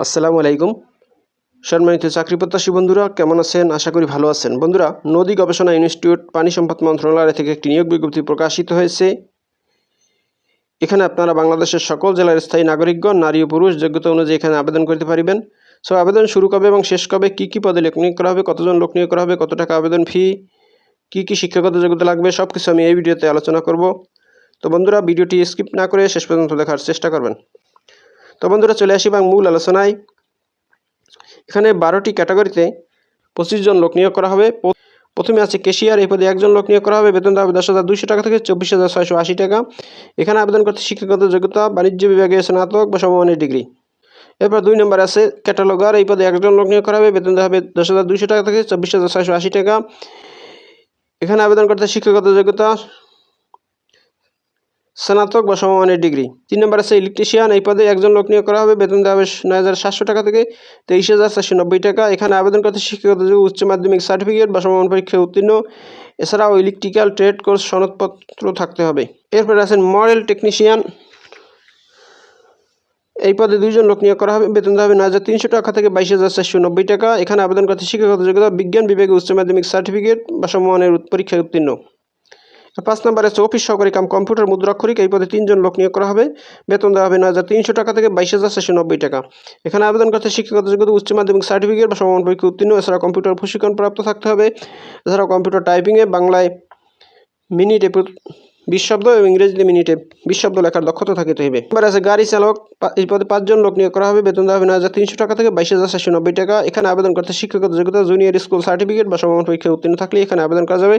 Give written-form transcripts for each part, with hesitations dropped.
আসসালামু আলাইকুম। সম্মানিত চাকরি প্রত্যাশী বন্ধুরা, কেমন আছেন? আশা করি ভালো আছেন। বন্ধুরা, নদী গবেষণা ইনস্টিটিউট পানি সম্পদ মন্ত্রণালয় থেকে একটি নিয়োগ বিজ্ঞপ্তি প্রকাশিত হয়েছে। এখানে আপনারা বাংলাদেশের সকল জেলার স্থায়ী নাগরিকগণ, নারী ও পুরুষ যোগ্যতা অনুযায়ী এখানে আবেদন করতে পারবেন। সো আবেদন শুরু কবে এবং শেষ কবে, কী পদে লোক নিয়োগ করা হবে, কতজন লোক নিয়োগ করা হবে, কত টাকা আবেদন ফি, কী শিক্ষাগত যোগ্যতা লাগবে, সব কিছু আমি এই ভিডিওতে আলোচনা করব। তো বন্ধুরা, ভিডিওটি স্কিপ না করে শেষ পর্যন্ত দেখার চেষ্টা করবেন। তো বন্ধুরা, চলে আসি মূল আলোচনায়। এখানে 12টি ক্যাটাগরিতে 25 জন লোক নিয়োগ করা হবে। প্রথমে আছে ক্যাশিয়ার, এই পদে একজন লোক নিয়োগ করা হবে। বেতন দেওয়া হবে 10,200 টাকা থেকে 24,680 টাকা। এখানে আবেদন করতে শিক্ষাগত যোগ্যতা বাণিজ্য বিভাগে স্নাতক বা সমমানের ডিগ্রি। এরপর 2 নম্বর আছে ক্যাটালগার, এই পদে একজন লোক নিয়োগ করা হবে। বেতন দেওয়া হবে 10,200 টাকা থেকে 24,680 টাকা। এখানে আবেদন করতে শিক্ষাগত যোগ্যতা স্নাতক বা সমমানের ডিগ্রি। 3 নম্বর আছে ইলেকট্রিশিয়ান, এই পদে একজন লোক নিয়োগ করা হবে। বেতন দেওয়া হবে 9,700 টাকা থেকে 23,490 টাকা। এখানে আবেদন করতে শিক্ষাগত যোগ্য উচ্চ মাধ্যমিক সার্টিফিকেট বা সমমান পরীক্ষায় উত্তীর্ণ, এছাড়াও ইলেকট্রিক্যাল ট্রেড কোর্স সনদপত্র থাকতে হবে। এরপরে আছেন মডেল টেকনিশিয়ান, এই পদে 2 জন লোক নিয়োগ করা হবে। বেতন দেওয়া হবে 9,300 টাকা থেকে 22,490 টাকা। এখানে আবেদন করতে শিক্ষাগত যোগ্যতা বিজ্ঞান বিভাগে উচ্চ মাধ্যমিক সার্টিফিকেট বা সমমানের পরীক্ষায় উত্তীর্ণ। 5 নম্বর আছে অফিস সহকারী কাম কম্পিউটার মুদ্রাক্ষরিক, এই পদে 3 জন লোক নিয়োগ করা হবে। বেতন দেওয়া হবে 9,300 টাকা থেকে 22,490 টাকা। এখানে আবেদন করতে শিক্ষাগত যোগ্যতা উচ্চ মাধ্যমিক সার্টিফিকেট বা সমমান পরীক্ষা উত্তীর্ণ, এছাড়া কম্পিউটার প্রশিক্ষণ প্রাপ্ত থাকতে হবে। এছাড়াও কম্পিউটার টাইপিংয়ে বাংলায় মিনিটে 20 শব্দ এবং ইংরেজিতে মিনিটে 20 শব্দ লেখার দক্ষতা থাকতে হবে। এবার আছে গাড়ি চালক, এই পদে 5 জন লোক নিয়োগ করা হবে। বেতন দেওয়া হবে 9,300 টাকা থেকে 22,490 টাকা। এখানে আবেদন করতে শিক্ষাগত যোগ্যতা জুনিয়র স্কুল সার্টিফিকেট বা সমমান পরীক্ষায় উত্তীর্ণ থাকলে এখানে আবেদন করা যাবে।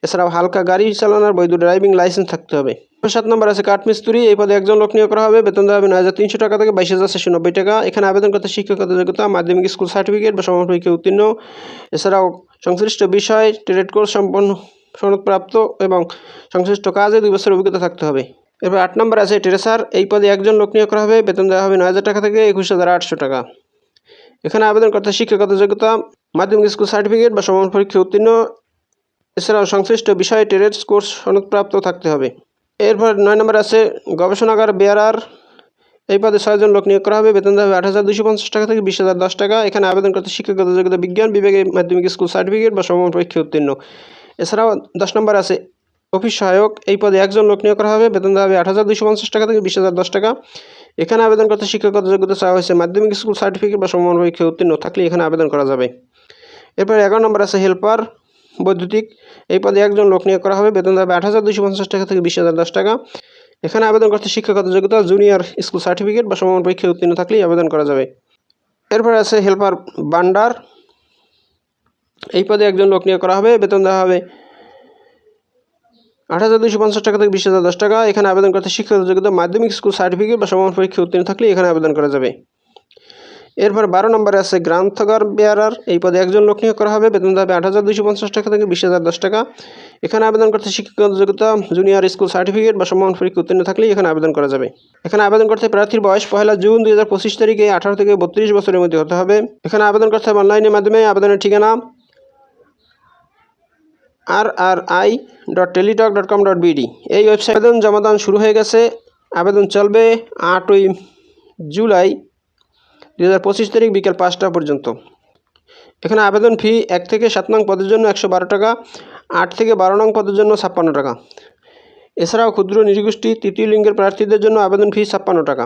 এছাড়াও হালকা গাড়ি চালানোর বৈধ ড্রাইভিং লাইসেন্স থাকতে হবে। 7 নম্বর আছে কাঠমিস্ত্রি, এই পদে একজন লোক নিয়োগ করা হবে। বেতন দেওয়া হবে 9,300 টাকা থেকে 22,490 টাকা। এখানে আবেদন করতে শিক্ষাগত যোগ্যতা মাধ্যমিক স্কুল সার্টিফিকেট বা সমমান পরীক্ষায় উত্তীর্ণ, এছাড়াও সংশ্লিষ্ট বিষয় ট্রেড কোর্স সম্পন্ন সনদপ্রাপ্ত এবং সংশ্লিষ্ট কাজে 2 বছরের অভিজ্ঞতা থাকতে হবে। এরপর 8 নম্বর আছে ট্রেসার, এই পদে একজন লোক নিয়োগ করা হবে। বেতন দেওয়া হবে 9,000 টাকা থেকে 21,800 টাকা। এখানে আবেদন করতে শিক্ষাগত যোগ্যতা মাধ্যমিক স্কুল সার্টিফিকেট বা সমমান পরীক্ষায় উত্তীর্ণ, এছাড়াও সংশ্লিষ্ট বিষয়ে ট্রেড কোর্স সনদপ্রাপ্ত থাকতে হবে। এরপর 9 নম্বর আছে গবেষণাগার বেয়ারার, এই পদে 6 জন লোক নিয়োগ করা হবে। বেতন দেওয়া হবে 8,250 টাকা থেকে 20,010 টাকা। এখানে আবেদন করতে শিক্ষাগত যোগ্যতা বিজ্ঞান বিভাগে মাধ্যমিক স্কুল সার্টিফিকেট বা সমমান পরীক্ষায় উত্তীর্ণ। এছাড়াও 10 নম্বর আছে অফিস সহায়ক, এই পদে একজন লোক নিয়োগ করা হবে। বেতন দেওয়া হবে 8,250 টাকা থেকে 20,010 টাকা। এখানে আবেদন করতে শিক্ষাগত যোগ্যতা চাওয়া হয়েছে মাধ্যমিক স্কুল সার্টিফিকেট বা সমমান পরীক্ষায় উত্তীর্ণ থাকলে এখানে আবেদন করা যাবে। এরপর 11 নম্বর আছে হেল্পার বৈদ্যুতিক, এই পদে একজন লোক নিয়োগ করা হবে। বেতন দেওয়া হবে 8,250 টাকা থেকে 20,010 টাকা। এখানে আবেদন করতে শিক্ষাগত যোগ্যতা জুনিয়র স্কুল সার্টিফিকেট বা সমমান পরীক্ষায় উত্তীর্ণ থাকলেই আবেদন করা যাবে। এরপর আছে হেল্পার বান্ডার, এই পদে একজন লোক নিয়োগ করা হবে। বেতন দেওয়া হবে 8,250 টাকা থেকে 20,010 টাকা। এখানে আবেদন করতে শিক্ষাগত যোগ্যতা মাধ্যমিক স্কুল সার্টিফিকেট বা সমমান পরীক্ষায় উত্তীর্ণ থাকলে এখানে আবেদন করা যাবে। এরপর 12 নম্বরে আছে গ্রন্থাগার বেয়ারার, এই পদে একজন লোক নিয়োগ করা হবে। বেতন দেওয়া হবে 8,250 টাকা থেকে 20,010 টাকা। এখানে আবেদন করতে শিক্ষাগত যোগ্যতা জুনিয়র স্কুল সার্টিফিকেট বা সমমান পরীক্ষায় উত্তীর্ণ থাকলে এখানে আবেদন করা যাবে। এখানে আবেদন করতে প্রার্থীর বয়স 1 জুন 2025 তারিখে 18 থেকে 32 বছরের মধ্যে হতে হবে। এখানে আবেদন করতে হবে অনলাইনের মাধ্যমে। আবেদনের ঠিকানা rri.teletalk.com.bd, এই ওয়েবসাইট। আবেদন জমাদান শুরু হয়ে গেছে। আবেদন চলবে 8 জুলাই 2025 তারিখ বিকেল 5টা পর্যন্ত। এখানে আবেদন ফি 1 থেকে 7 নং পদের জন্য 112 টাকা, 8 থেকে 12 নং পদের জন্য 56 টাকা। এছাড়াও ক্ষুদ্র নৃগোষ্ঠী তৃতীয় লিঙ্গের প্রার্থীদের জন্য আবেদন ফি 56 টাকা।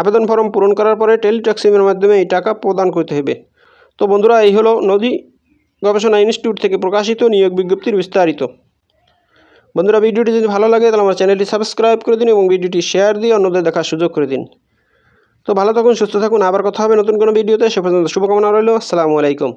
আবেদন ফর্ম পূরণ করার পরে টেলিটক-সিমের মাধ্যমে এই টাকা প্রদান করতে হবে। তো বন্ধুরা, এই হলো নদী গবেষণা ইনস্টিটিউট থেকে প্রকাশিত নিয়োগ বিজ্ঞপ্তির বিস্তারিত। বন্ধুরা, ভিডিওটি যদি ভালো লাগে তাহলে আমার চ্যানেলটি সাবস্ক্রাইব করে দিন এবং ভিডিওটি শেয়ার দিয়ে অন্যদের দেখার সুযোগ করে দিন। তো ভালো থাকুন, সুস্থ থাকুন, আবার কথা হবে নতুন কোনো ভিডিওতে। সে পর্যন্ত শুভকামনা রইল। আসসালামু আলাইকুম।